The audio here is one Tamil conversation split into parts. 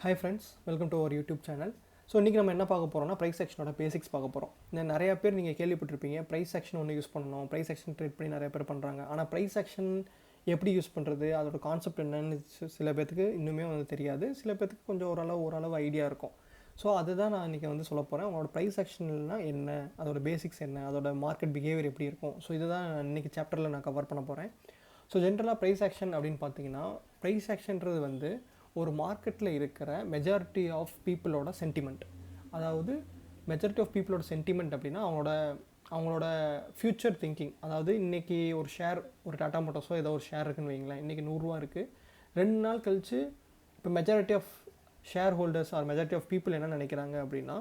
Hi friends, welcome to our YouTube channel. So இன்றைக்கி நம்ம என்ன பார்க்க போகிறோம்னா ப்ரைஸ் ஆக்ஷனோட பேசிக்ஸ் பார்க்க போகிறோம். இந்த நிறையா பேர் நீங்கள் கேள்விப்பட்டிருப்பீங்க ப்ரைஸ் ஆக்ஷன் ஒன்று யூஸ் பண்ணணும், ப்ரைஸ் ஆக்ஷன் ட்ரேட் பண்ணி நிறைய பேர் பண்ணுறாங்க. ஆனால் ப்ரைஸ் ஆக்ஷன் எப்படி யூஸ் பண்ணுறது, அதோட கான்செப்ட் என்னன்னு சில பேர்த்துக்கு இன்னுமே வந்து தெரியாது, சில பேர்த்துக்கு கொஞ்சம் ஓரளவு ஐடியா இருக்கும். ஸோ அதுதான் நான் இன்றைக்கி வந்து சொல்ல போகிறேன். உங்களோட ப்ரைஸ் ஆக்ஷன்னா என்ன, அதோட பேசிக்ஸ் என்ன, அதோட மார்க்கெட் பிஹேவியர் எப்படி இருக்கும். ஸோ இதுதான் இன்றைக்கி சாப்டரில் நான் கவர் பண்ண போகிறேன். ஸோ ஜென்ரலாக ப்ரைஸ் ஆக்ஷன் அப்படின்னு பார்த்தீங்கன்னா, ப்ரைஸ் ஆக்ஷன்றது வந்து ஒரு மார்க்கெட்டில் இருக்கிற மெஜாரிட்டி ஆஃப் பீப்புளோட சென்டிமெண்ட். அதாவது மெஜாரிட்டி ஆஃப் பீப்புளோட சென்டிமெண்ட் அப்படின்னா அவங்களோட ஃப்யூச்சர் திங்கிங். அதாவது இன்றைக்கி ஒரு ஷேர், ஒரு டாடா மோட்டார்ஸோ ஏதோ ஒரு ஷேர் இருக்குன்னு வைங்களேன், இன்றைக்கி 100 ரூபா இருக்குது. 2 நாள் கழித்து இப்போ majority of shareholders or majority of people என்ன நினைக்கிறாங்க அப்படின்னா,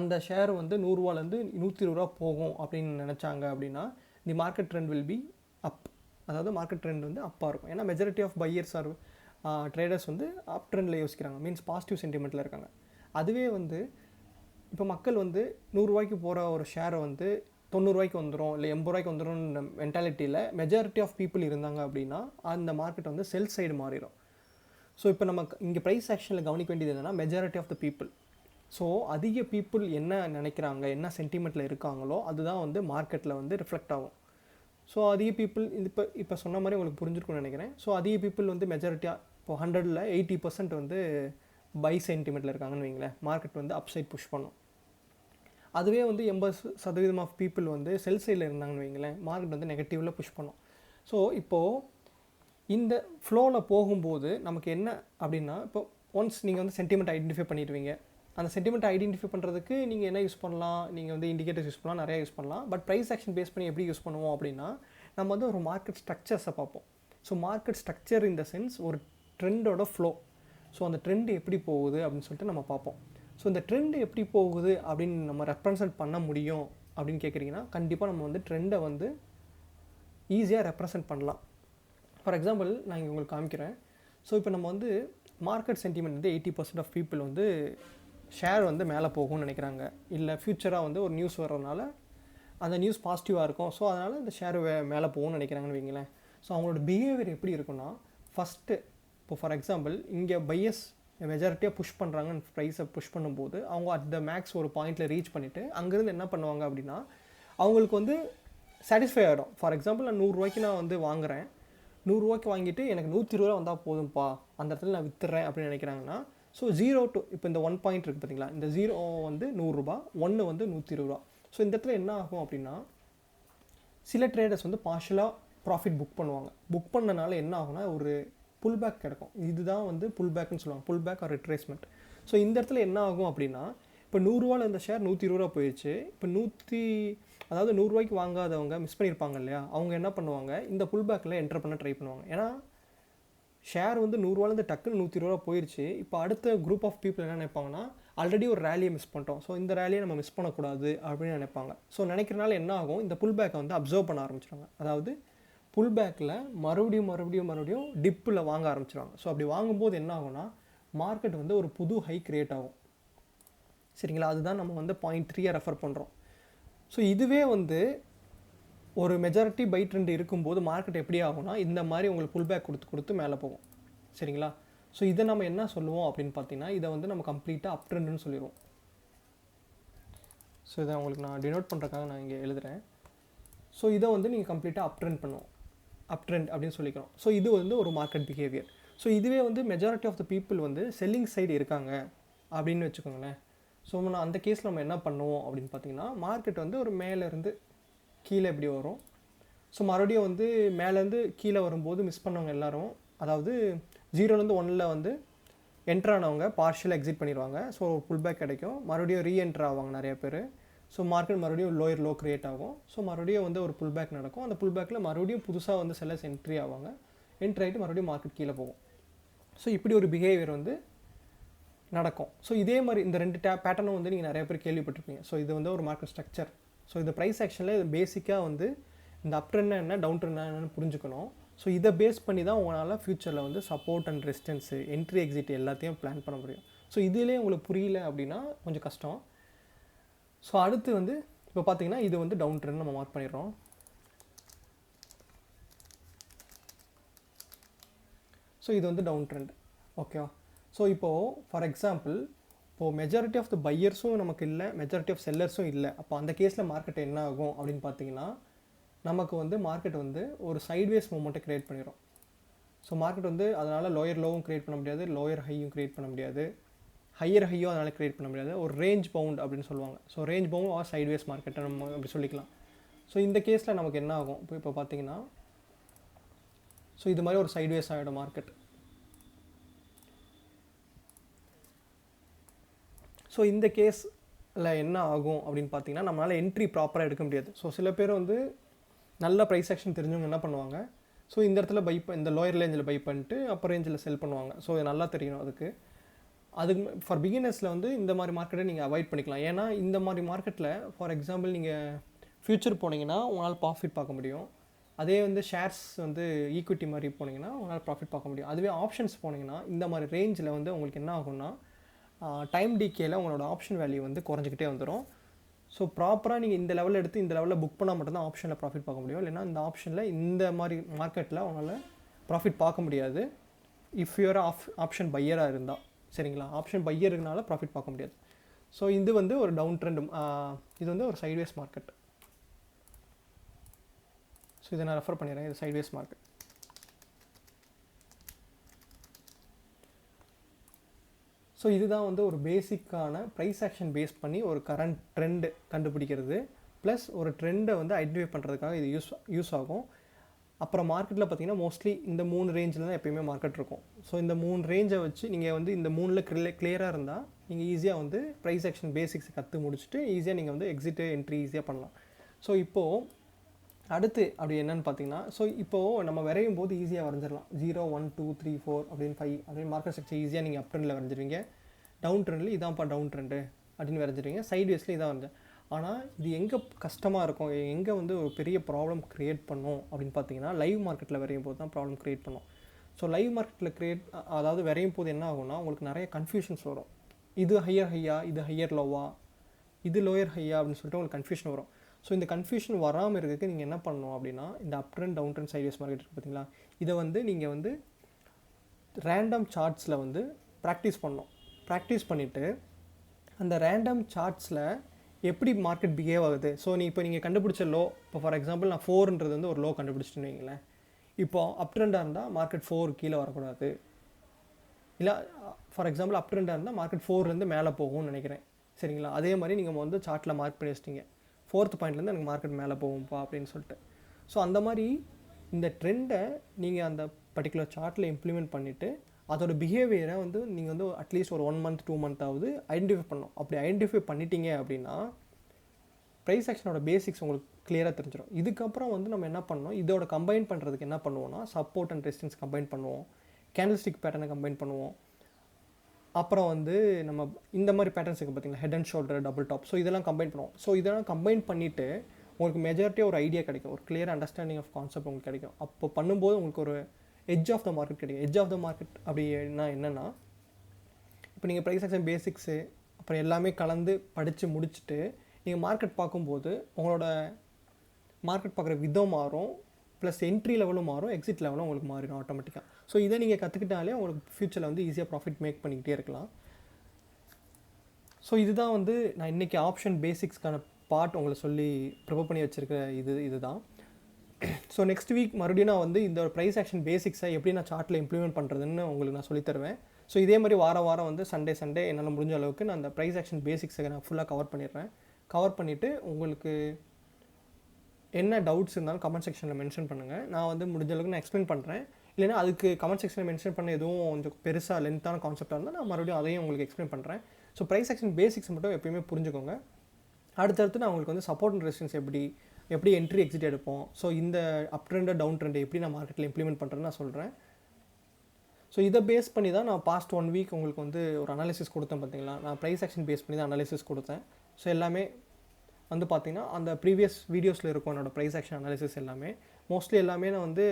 அந்த ஷேர் வந்து 100 ரூபாலேருந்து 120 ரூபா போகும் அப்படின்னு நினச்சாங்க அப்படின்னா, the market trend will be up. அதாவது மார்க்கெட் ட்ரெண்ட் வந்து அப்பாக இருக்கும். ஏன்னா majority of buyers are traders வந்து அப் ட்ரெண்டில் யோசிக்கிறாங்க, மீன்ஸ் பாசிட்டிவ் சென்டிமெண்ட்டில் இருக்காங்க. அதுவே வந்து இப்போ மக்கள் வந்து 100 ரூபாய்க்கு போகிற ஒரு ஷேரை வந்து 90 ரூபாய்க்கு வந்துடும் இல்லை 80 ரூபாய்க்கு வந்துடும் மென்டாலிட்டியில் மெஜாரிட்டி ஆஃப் பீப்புள் இருந்தாங்க அப்படின்னா அந்த மார்க்கெட் வந்து செல் சைடு மாறிடும். ஸோ இப்போ நம்ம இங்கே ப்ரைஸ் ஆக்ஷனில் கவனிக்க வேண்டியது என்னென்னா majority of the people. So அதிக பீப்புள் என்ன நினைக்கிறாங்க, என்ன சென்டிமெண்ட்டில் இருக்காங்களோ அதுதான் வந்து மார்க்கெட்டில் வந்து ரிஃப்ளெக்ட் ஆகும். ஸோ அதிக பீப்புள் இப்போ சொன்ன மாதிரி உங்களுக்கு புரிஞ்சிருக்குன்னு நினைக்கிறேன். ஸோ அதிக பீப்புள் வந்து மெஜாரிட்டியாக இப்போ 100ல் 80% வந்து பை சென்டிமெண்ட்டில் இருக்காங்கன்னு வைங்களேன், மார்க்கெட் வந்து அப் சைட் புஷ் பண்ணும். அதுவே வந்து 80% ஆஃப் பீப்புள் வந்து செல் சைடில் இருந்தாங்கன்னு வைங்களேன், மார்க்கெட் வந்து நெகட்டிவில் புஷ் பண்ணும். ஸோ இப்போது இந்த ஃப்ளோவில் போகும்போது நமக்கு என்ன அப்படின்னா, இப்போ ஒன்ஸ் நீங்கள் வந்து சென்டிமெண்ட் ஐடென்டிஃபை பண்ணிடுவீங்க. அந்த சென்டிமெண்ட் ஐடென்டிஃபை பண்ணுறதுக்கு நீங்கள் என்ன யூஸ் பண்ணலாம், நீங்கள் வந்து இண்டிகேட்டர்ஸ் யூஸ் பண்ணலாம், நிறையா யூஸ் பண்ணலாம். பட் ப்ரைஸ் ஆக்ஷன் பேஸ் பண்ணி எப்படி யூஸ் பண்ணுவோம் அப்படின்னா, நம்ம வந்து ஒரு மார்க்கெட் ஸ்ட்ரக்சர்ஸை பார்ப்போம். ஸோ மார்க்கெட் ஸ்ட்ரக்சர் இந்த சென்ஸ் ஒரு ட்ரெண்டோட ஃப்ளோ. ஸோ அந்த ட்ரெண்டு எப்படி போகுது அப்படின்னு சொல்லிட்டு நம்ம பார்ப்போம். ஸோ இந்த ட்ரெண்டு எப்படி போகுது அப்படின்னு நம்ம ரெப்ரசன்ட் பண்ண முடியும் அப்படின்னு கேட்குறீங்கன்னா, கண்டிப்பாக நம்ம வந்து ட்ரெண்டை வந்து ஈஸியாக ரெப்ரசன்ட் பண்ணலாம். ஃபார் எக்ஸாம்பிள் நான் இங்கே உங்களுக்கு காமிக்கிறேன். ஸோ இப்போ நம்ம வந்து மார்க்கெட் சென்டிமெண்ட் வந்து 80% ஆஃப் பீப்புள் வந்து ஷேர் வந்து மேலே போகும்னு நினைக்கிறாங்க. இல்லை ஃப்யூச்சராக வந்து ஒரு நியூஸ் வர்றதுனால அந்த நியூஸ் பாசிட்டிவாக இருக்கும், ஸோ அதனால் இந்த ஷேர் மேலே போகும்னு நினைக்கிறாங்கன்னு வைங்களேன். ஸோ அவங்களோட பிஹேவியர் எப்படி இருக்குன்னா, ஃபஸ்ட்டு இப்போ ஃபார் எக்ஸாம்பிள் இங்கே பையர்ஸ் மெஜாரிட்டியாக புஷ் பண்ணுறாங்கன்னு ப்ரைஸை புஷ் பண்ணும்போது அவங்க அட் த மேக்ஸ் ஒரு பாயிண்டில் ரீச் பண்ணிவிட்டு அங்கேருந்து என்ன பண்ணுவாங்க அப்படின்னா, அவங்களுக்கு வந்து சாட்டிஸ்ஃபை ஆகிடும். ஃபார் எக்ஸாம்பிள் நான் 100 ரூபாய்க்கு நான் வந்து வாங்குகிறேன், 100 ரூபாய்க்கு வாங்கிட்டு எனக்கு 120 ரூபா வந்தால் போதும்ப்பா, அந்த இடத்துல நான் விற்றுறேன் அப்படின்னு நினைக்கிறாங்கன்னா, ஸோ 0 to இப்போ இந்த 1 பாயிண்ட் இருக்குது பார்த்தீங்களா, இந்த 0 வந்து 100 ரூபா, 1 வந்து 120 ரூபா. ஸோ இந்த இடத்துல என்ன ஆகும் அப்படின்னா, சில ட்ரேடர்ஸ் வந்து பார்ஷலாக ப்ராஃபிட் புக் பண்ணுவாங்க. புக் பண்ணனால என்ன ஆகும்னா ஒரு புல் பேக் கிடைக்கும். இதுதான் வந்து புல் பேக்னு சொல்லுவாங்க, pull back or retracement. So இந்த இடத்துல என்ன ஆகும் அப்படின்னா, இப்போ 100 ரூபாவில் இந்த ஷேர் 120 ரூபா போயிடுச்சு. இப்போ 100 ரூபாய்க்கு வாங்காதவங்க மிஸ் பண்ணியிருப்பாங்க இல்லையா, அவங்க என்ன பண்ணுவாங்க, இந்த புல் பேக்கில் என்டர் பண்ண ட்ரை பண்ணுவாங்க. ஏன்னா ஷேர் வந்து 100 ரூபாலேருந்து டக்குன்னு 120 ரூபா போயிடுச்சு. இப்போ அடுத்த குரூப் ஆஃப் பீப்புள் என்ன நினைப்பாங்கன்னா, ஆல்ரெடி ஒரு ரேலியை மிஸ் பண்ணிட்டோம், ஸோ இந்த ரேலியை நம்ம மிஸ் பண்ணக்கூடாது அப்படின்னு நினைப்பாங்க. ஸோ நினைக்கிறனால என்ன ஆகும், இந்த புல் பேக்கை வந்து அப்சர்வ் பண்ண ஆரம்பிச்சிடுவாங்க. அதாவது புல் பேக்கில் மறுபடியும் டிப்பில் வாங்க ஆரம்பிச்சிடுவாங்க. ஸோ அப்படி வாங்கும்போது என்ன ஆகும்னா, மார்க்கெட் வந்து ஒரு புது ஹை கிரியேட் ஆகும். சரிங்களா, அதுதான் நம்ம வந்து பாயிண்ட் 3 ரெஃபர் பண்ணுறோம். ஸோ இதுவே வந்து ஒரு மெஜாரிட்டி பை ட்ரெண்ட் இருக்கும்போது மார்க்கெட் எப்படி ஆகும்னா, இந்த மாதிரி உங்களுக்கு புல் பேக் கொடுத்து மேலே போகும். சரிங்களா, ஸோ இதை நம்ம என்ன சொல்லுவோம் அப்படின்னு பார்த்தீங்கன்னா, இதை வந்து நம்ம கம்ப்ளீட்டாக அப் ட்ரெண்டுன்னு சொல்லிடுவோம். ஸோ இதை உங்களுக்கு நான் டினோட் பண்ணுறதுக்காக நான் இங்கே எழுதுகிறேன். ஸோ இதை வந்து நீங்கள் கம்ப்ளீட்டாக அப் ட்ரெண்ட் பண்ணுவோம், அப் ட்ரெண்ட் அப்படின்னு சொல்லிக்கிறோம். ஸோ இது வந்து ஒரு மார்க்கெட் பிஹேவியர். ஸோ இதுவே வந்து மெஜாரிட்டி ஆஃப் த பீப்புள் வந்து செல்லிங் சைடு இருக்காங்க அப்படின்னு வச்சுக்கோங்களேன். ஸோ நான் அந்த கேஸில் நம்ம என்ன பண்ணுவோம் அப்படின்னு பார்த்தீங்கன்னா, மார்க்கெட் வந்து ஒரு மேலேருந்து கீழே எப்படி வரும். ஸோ மறுபடியும் வந்து மேலேருந்து கீழே வரும்போது மிஸ் பண்ணவங்க எல்லோரும், அதாவது 0லேருந்து 1ல் வந்து என்ட்ரானவங்க பார்ஷியல் எக்ஸிட் பண்ணிடுவாங்க. ஸோ புல் பேக் கிடைக்கும், மறுபடியும் ரீஎன்ட்ரு ஆவாங்க நிறைய பேர். ஸோ மார்க்கெட் மறுபடியும் லோ க்ரியேட் ஆகும். ஸோ மறுபடியும் வந்து ஒரு புல் பேக் நடக்கும். அந்த புல் பேக்கில் மறுபடியும் புதுசாக வந்து செல்லர்ஸ் என்ட்ரி ஆவாங்க. என்ட்ரி ஆகிட்டு மறுபடியும் மார்க்கெட் கீழே போகும். ஸோ இப்படி ஒரு பிஹேவியர் வந்து நடக்கும். ஸோ இதே மாதிரி இந்த 2 பேட்டர்னும் வந்து நீங்கள் நிறைய பேர் கேள்விப்பட்டிருப்பீங்க. ஸோ இது வந்து ஒரு மார்க்கெட் ஸ்ட்ரக்சர். ஸோ இந்த ப்ரைஸ் ஆக்ஷனில் இது பேசிக்காக வந்து இந்த அப் ட்ரெண்ட் என்ன, டவுன் ட்ரெண்ட் என்னன்னு புரிஞ்சுக்கணும். ஸோ இதை பேஸ் பண்ணி தான் உங்களால் ஃப்யூச்சரில் வந்து support and resistance, entry exit எல்லாத்தையும் பிளான் பண்ண முடியும். ஸோ இதிலே உங்களுக்கு புரியல அப்படின்னா கொஞ்சம் கஷ்டம். ஸோ அடுத்து வந்து இப்போ பார்த்தீங்கன்னா இது வந்து டவுன் ட்ரெண்ட் நம்ம மார்க் பண்ணிடுறோம். ஸோ இது வந்து டவுன் ட்ரெண்ட். ஓகேவா, ஸோ இப்போது ஃபார் எக்ஸாம்பிள் இப்போது மெஜாரிட்டி ஆஃப் த பையர்ஸும் நமக்கு இல்லை, மெஜாரிட்டி ஆஃப் செல்லர்ஸும் இல்லை. அப்போ அந்த கேஸில் மார்க்கெட் என்ன ஆகும் அப்படின்னு பார்த்தீங்கன்னா, நமக்கு வந்து மார்க்கெட் வந்து ஒரு சைட்வேஸ் மூமெண்ட்டை க்ரியேட் பண்ணிடும். ஸோ மார்க்கெட் வந்து அதனால் லோயர் லோவும் க்ரியேட் பண்ண முடியாது, லோயர் ஹையும் க்ரியேட் பண்ண முடியாது, ஹையர் ஹையும் அதனால் க்ரியேட் பண்ண முடியாது. ஒரு ரேஞ்ச் பவுண்ட் அப்படின்னு சொல்லுவாங்க. So range bound or sideways மார்க்கெட்டை நம்ம அப்படி சொல்லிக்கலாம். ஸோ இந்த கேஸில் நமக்கு என்ன ஆகும் இப்போ பார்த்தீங்கன்னா, ஸோ இது மாதிரி ஒரு சைட்வேஸ் ஆகிடும் மார்க்கெட். ஸோ இந்த கேஸில் என்ன ஆகும் அப்படின்னு பார்த்தீங்கன்னா, நம்மளால் என்ட்ரி ப்ராப்பராக எடுக்க முடியாது. ஸோ சில பேர் வந்து நல்ல ப்ரைஸ் ஆக்ஷன் தெரிஞ்சவங்க என்ன பண்ணுவாங்க, ஸோ இந்த இடத்துல இந்த லோயர் ரேஞ்சில் பை பண்ணிட்டு அப்போ ரேஞ்சில் செல் பண்ணுவாங்க. ஸோ இது நல்லா தெரியணும். அதுக்கு ஃபார் பிகினர்ஸில் வந்து இந்த மாதிரி மார்க்கெட்டை நீங்கள் அவாய்ட் பண்ணிக்கலாம். ஏன்னா இந்த மாதிரி மார்க்கெட்டில் ஃபார் எக்ஸாம்பிள் நீங்கள் ஃப்யூச்சர் போனீங்கன்னா உங்களால் ப்ராஃபிட் பார்க்க முடியும். அதே வந்து ஷேர்ஸ் வந்து ஈக்விட்டி மாதிரி போனீங்கன்னா உங்களால் ப்ராஃபிட் பார்க்க முடியும். அதுவே ஆப்ஷன்ஸ் போனீங்கன்னா இந்த மாதிரி ரேஞ்சில் வந்து உங்களுக்கு என்ன ஆகும்னா, டைம் டிகேயில் உங்களோட ஆப்ஷன் வேல்யூ வந்து குறைஞ்சிக்கிட்டே வந்துடும். ஸோ ப்ராப்பராக நீங்கள் இந்த லெவலில் எடுத்து இந்த லெவலில் புக் பண்ணால் மட்டும்தான் ஆப்ஷனில் ப்ராஃபிட் பார்க்க முடியும். இல்லைனா இந்த ஆப்ஷனில் இந்த மாதிரி மார்க்கெட்டில் உங்களால் ப்ராஃபிட் பார்க்க முடியாது. இஃப் யூஆர் ஆப்ஷன் பையராக இருந்தால், சரிங்களா, ஆப்ஷன் பையருக்குனால ப்ராஃபிட் பார்க்க முடியாது. ஸோ இது வந்து ஒரு டவுன் ட்ரெண்ட், இது வந்து ஒரு சைட்வேஸ் மார்க்கெட். ஸோ இதை நான் ரெஃபர் பண்ணிடுறேன். இது சைட்வேஸ் மார்க்கெட். ஸோ இதுதான் வந்து ஒரு பேசிக்கான ப்ரைஸ் ஆக்ஷன் பேஸ் பண்ணி ஒரு கரண்ட் ட்ரெண்டு கண்டுபிடிக்கிறது, ப்ளஸ் ஒரு ட்ரெண்டை வந்து ஐடென்டிஃபை பண்ணுறதுக்காக இது யூஸ் ஆகும். அப்புறம் மார்க்கெட்டில் பார்த்தீங்கன்னா மோஸ்ட்லி இந்த 3 ரேஞ்சில் தான் எப்போயுமே மார்க்கெட் இருக்கும். ஸோ இந்த 3 ரேஞ்சை வச்சு நீங்கள் வந்து இந்த 3ல் கிளியராக இருந்தால் நீங்கள் ஈஸியாக வந்து ப்ரைஸ் ஆக்ஷன் பேசிக்ஸ் கற்று முடிச்சுட்டு ஈஸியாக நீங்கள் வந்து எக்ஸிட்டு என்ட்ரி ஈஸியாக பண்ணலாம். ஸோ இப்போது அடுத்து அப்படி என்னென்னு பார்த்தீங்கன்னா, ஸோ இப்போது நம்ம வரையும் போது ஈஸியாக வரைஞ்சிடலாம். 0 1 2 3 4 அப்படின்னு 5 அப்படின்னு மார்க்கெட் ஸ்ட்ரக்சர் ஈஸியாக நீங்கள் அப் ட்ரெண்டில் வரைஞ்சிருவீங்க. டவுன் ட்ரெண்டில் இதான்ப்பா டவுன் ட்ரெண்டு அப்படின்னு வரைஞ்சிருவீங்க. சைட்வேஸில் இதான் வரைஞ்சேன். ஆனால் இது எங்கே கஷ்டமாக இருக்கும், எங்கே வந்து ஒரு பெரிய ப்ராப்ளம் க்ரியேட் பண்ணும் அப்படின்னு பார்த்தீங்கன்னா, லைவ் மார்க்கெட்டில் வரையும் போது தான் ப்ராப்ளம் க்ரியேட் பண்ணும். ஸோ லைவ் மார்க்கெட்டில் அதாவது வரையும் போது என்ன ஆகும்னா, உங்களுக்கு நிறைய கன்ஃபியூஷன்ஸ் வரும். இது ஹையர் ஹையா, இது ஹையர் லோவா, இது லோயர் ஹையா அப்படின்னு சொல்லிட்டு உங்களுக்கு கன்ஃபியூஷன் வரும். ஸோ இந்த கன்ஃபியூஷன் வராமல் இருக்கிறதுக்கு நீங்கள் என்ன பண்ணணும் அப்படின்னா, இந்த up trend down trend sideways market இருக்குது பார்த்தீங்களா, இதை வந்து நீங்கள் வந்து ரேண்டம் சார்ட்ஸில் வந்து ப்ராக்டிஸ் பண்ணணும். ப்ராக்டிஸ் பண்ணிவிட்டு அந்த ரேண்டம் சார்ட்ஸில் எப்படி மார்க்கெட் பிஹேவ் ஆகுது. ஸோ இப்போ நீங்கள் கண்டுபிடிச்ச லோ, இப்போ ஃபார் எக்ஸாம்பிள் நான் 4ன்றது வந்து ஒரு லோ கண்டுபிடிச்சிட்டுன்னு வைங்களேன். இப்போது அப் ட்ரெண்டாக இருந்தால் மார்க்கெட் 4 கீழே வரக்கூடாது. இல்லை ஃபார் எக்ஸாம்பிள் அப் ட்ரெண்டாக இருந்தால் மார்க்கெட் 4லேருந்து மேலே போகும்னு நினைக்கிறேன், சரிங்களா. அதே மாதிரி நீங்கள் வந்து சார்ட்டில் மார்க் பண்ணி வச்சிட்டிங்க, 4th பாயிண்ட்லேருந்து எனக்கு மார்க்கெட் மேலே போகும்ப்பா அப்படின்னு சொல்லிட்டு. ஸோ அந்த மாதிரி இந்த ட்ரெண்டை நீங்கள் அந்த பர்டிகுலர் சார்ட்டில் இம்ப்ளிமெண்ட் பண்ணிவிட்டு அதோட பிஹேவியரை வந்து நீங்கள் வந்து அட்லீஸ்ட் ஒரு 1 month 2 month ஆகுது ஐடென்டிஃபை பண்ணணும். அப்படி ஐடென்டிஃபை பண்ணிட்டீங்க அப்படின்னா ப்ரைஸ் ஆக்ஷனோட பேசிக்ஸ் உங்களுக்கு கிளியராக தெரிஞ்சிடும். இதுக்கப்புறம் வந்து நம்ம என்ன பண்ணணும், இதோட கம்பைன் பண்ணுறதுக்கு என்ன பண்ணுவோம்னா, சப்போர்ட் அண்ட் ரெசிஸ்டன்ஸ் கம்பைன் பண்ணுவோம், கேண்டில்ஸ்டிக் பேட்டர்னை கம்பைன் பண்ணுவோம். அப்புறம் வந்து நம்ம இந்த மாதிரி பேட்டர்ன்ஸ் இருக்குது பார்த்தீங்களா, head and shoulder, double top. So இதெல்லாம் கம்பைன் பண்ணுவோம். ஸோ இதெல்லாம் கம்பைன் பண்ணிவிட்டு உங்களுக்கு மெஜாரிட்டியாக ஒரு ஐடியா கிடைக்கும், ஒரு கிளியர் அண்டர்ஸ்டாண்டிங் ஆஃப் கான்செப்ட் உங்களுக்கு கிடைக்கும். அப்போ பண்ணும்போது உங்களுக்கு ஒரு எட்ஜ் ஆஃப் த மார்க்கெட் கிடைக்கும். எட்ஜ் ஆஃப் த மார்க்கெட் அப்படின்னா என்னென்னா, இப்போ நீங்கள் ப்ரைஸ் ஆக்ஷன் பேசிக்ஸு அப்புறம் எல்லாமே கலந்து படித்து முடிச்சுட்டு நீங்கள் மார்க்கெட் பார்க்கும்போது உங்களோட மார்க்கெட் பார்க்குற விதம் மாறும், ப்ளஸ் என்ட்ரி லெவலும் மாறும், எக்ஸிட் லெவலும் உங்களுக்கு மாறிடும் ஆட்டோமேட்டிக்காக. ஸோ இதை நீங்கள் கற்றுக்கிட்டாலே உங்களுக்கு ஃப்யூச்சரில் வந்து ஈஸியாக ப்ராஃபிட் மேக் பண்ணிக்கிட்டே இருக்கலாம். ஸோ இதுதான் வந்து நான் இன்றைக்கி ஆப்ஷன் பேசிக்ஸ்க்கான பார்ட் உங்களை சொல்லி ப்ரிப்பேர் பண்ணி வச்சுருக்க இதுதான். ஸோ நெக்ஸ்ட் வீக் மறுபடியும் நான் வந்து இந்த ப்ரைஸ் ஆக்ஷன் பேசிக்ஸை எப்படி நான் சார்ட்டில் இம்ப்ளிமெண்ட் பண்ணுறதுன்னு உங்களுக்கு நான் சொல்லித்தருவேன். ஸோ இதே மாதிரி வாரம் வந்து சண்டே என்னால் முடிஞ்ச அளவுக்கு நான் அந்த ப்ரைஸ் ஆக்ஷன் பேசிக்ஸை நான் ஃபுல்லாக கவர் பண்ணிடுறேன். கவர் பண்ணிவிட்டு உங்களுக்கு என்ன டவுட்ஸ் இருந்தாலும் கமெண்ட் செக்ஷனில் மென்ஷன் பண்ணுங்கள். நான் வந்து முடிஞ்ச அளவுக்கு நான் எக்ஸ்பிளைன் பண்ணுறேன். இல்லைனா அதுக்கு கமெண்ட் செக்ஷனில் மென்ஷன் பண்ண எதுவும் கொஞ்சம் பெருசாக லென்த்தான கான்செப்டாக இருந்தால் நான் மறுபடியும் அதையும் உங்களுக்கு எக்ஸ்பிளைன் பண்ணுறேன். ஸோ ப்ரைஸ் ஆக்ஷன் பேசிக்ஸ் மட்டும் எப்பயுமே புரிஞ்சுக்கோங்க. அடுத்தடுத்து நான் உங்களுக்கு வந்து சப்போர்ட் அண்ட் ரெசிஸ்டன்ஸ் எப்படி என்ட்ரி எக்ஸிட் எடுப்போம், ஸோ இந்த அப் ட்ரெண்டு டவுன் ட்ரெண்டை எப்படி நான் மார்க்கெட்டில் இம்ப்ளிமெண்ட் பண்ணுறேன்னு நான் சொல்கிறேன். ஸோ இதை பேஸ் பண்ணி தான் நான் பாஸ்ட் 1 week உங்களுக்கு வந்து ஒரு அனாலிசிஸ் கொடுத்தேன் பார்த்தீங்களா. நான் ப்ரைஸ் ஆக்ஷன் பேஸ் பண்ணி தான் அனாலிசிஸ் கொடுத்தேன். ஸோ எல்லாமே வந்து பார்த்திங்கன்னா அந்த ப்ரீவியஸ் வீடியோஸில் இருக்கும் என்னோட ப்ரைஸ் ஆக்ஷன் அனாலிசிஸ் எல்லாமே. மோஸ்ட்லி எல்லாமே நான் வந்து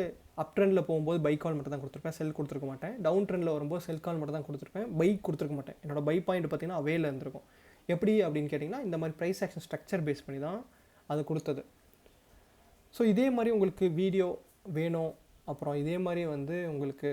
அப் ட்ரெண்டில் போகும்போது பை கால் மட்டும் தான் கொடுத்துருப்பேன், செல் கொடுத்துருக்க மாட்டேன். டவுன் ட்ரெண்டில் வரும்போது செல் கால் மட்டும் தான் கொடுத்துருப்பேன், பை கொடுத்துருக்க மாட்டேன். என்னோட பை பாயிண்ட் பார்த்திங்கன்னா அவேல இருந்திருக்கும். எப்படி அப்படின்னு கேட்டிங்கன்னா, இந்த மாதிரி ப்ரைஸ் ஆக்ஷன் ஸ்ட்ரக்சர் பேஸ் பண்ணி தான் அது கொடுத்தது. ஸோ இதே மாதிரி உங்களுக்கு வீடியோ வேணும், அப்புறம் இதே மாதிரி வந்து உங்களுக்கு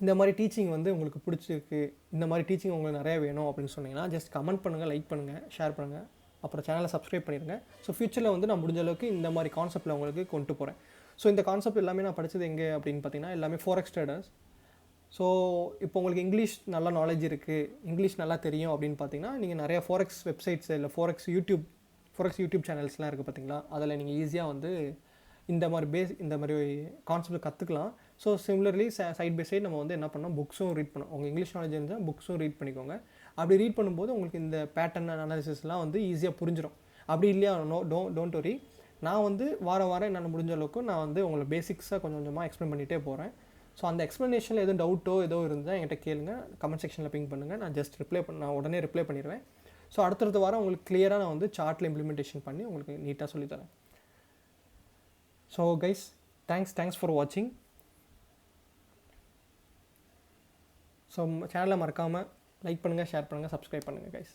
இந்த மாதிரி டீச்சிங் வந்து உங்களுக்கு பிடிச்சிருக்கு, இந்த மாதிரி டீச்சிங் உங்களுக்கு நிறையா வேணும் அப்படின்னு சொன்னீங்கன்னா ஜஸ்ட் கமெண்ட் பண்ணுங்கள், லைக் பண்ணுங்கள், ஷேர் பண்ணுங்கள், அப்புறம் சேனலை சப்ஸ்கிரைப் பண்ணிடுங்க. ஸோ ஃபியூச்சரில் வந்து நான் முடிஞ்ச அளவுக்கு இந்த மாதிரி கான்செப்ட்டில் உங்களுக்கு கொண்டு போகிறேன். ஸோ இந்த கான்செப்ட் எல்லாமே நான் படித்தது எங்கே அப்படின்னு பார்த்தீங்கன்னா எல்லாமே ஃபோரெக்ஸ் ட்ரேடர்ஸ். ஸோ இப்போ உங்களுக்கு இங்கிலீஷ் நல்லா நாலேஜ் இருக்குது, இங்கிலீஷ் நல்லா தெரியும் அப்படின்னு பார்த்தீங்கன்னா நீங்கள் நிறையா ஃபோரெக்ஸ் வெப்சைட்ஸ் இல்லை ஃபோரெக்ஸ் யூடியூப் சேனல்ஸ்லாம் இருக்குது பார்த்தீங்களா, அதில் நீங்கள் ஈஸியாக வந்து இந்த மாதிரி கான்செப்ட் கற்றுக்கலாம். So similarly side by side நம்ம வந்து என்ன பண்ணோம், புக்ஸும் ரீட் பண்ணோம். உங்கள் இங்கிலீஷ் நாலேஜ் இருந்தால் புக்ஸும் ரீட் பண்ணிக்கோங்க. அப்படி ரீட் பண்ணும்போது உங்களுக்கு இந்த பேட்டர்ன் அனாலிசிஸ்லாம் வந்து ஈஸியாக புரிஞ்சிடும். அப்படி இல்லையா டோன்ட் வரி, நான் வந்து வாரம் என்னால் முடிஞ்ச அளவுக்கு நான் வந்து உங்களுக்கு பேசிக்ஸாக கொஞ்சம் கொஞ்சமாக எக்ஸ்பிளைன் பண்ணிகிட்டே போகிறேன். ஸோ அந்த எக்ஸ்ப்ளனேஷனில் எதுவும் டவுட்டோ ஏதோ இருந்தால் என்கிட்ட கேளுங்க, கமெண்ட் செக்ஷனில் பிங் பண்ணுங்கள். நான் ஜஸ்ட் நான் உடனே ரிப்ளை பண்ணிடுவேன். ஸோ அடுத்தடுத்த வாரம் உங்களுக்கு கிளியராக நான் வந்து சார்ட்டில் இம்ப்ளிமெண்டேஷன் பண்ணி உங்களுக்கு நீட்டாக சொல்லித்தரேன். ஸோ கைஸ், தேங்க்ஸ் ஃபார் வாட்சிங். ஸோ சேனலை மறக்காமல் லைக் பண்ணுங்கள், ஷேர் பண்ணுங்கள், சப்ஸ்கிரைப் பண்ணுங்கள் கைஸ்.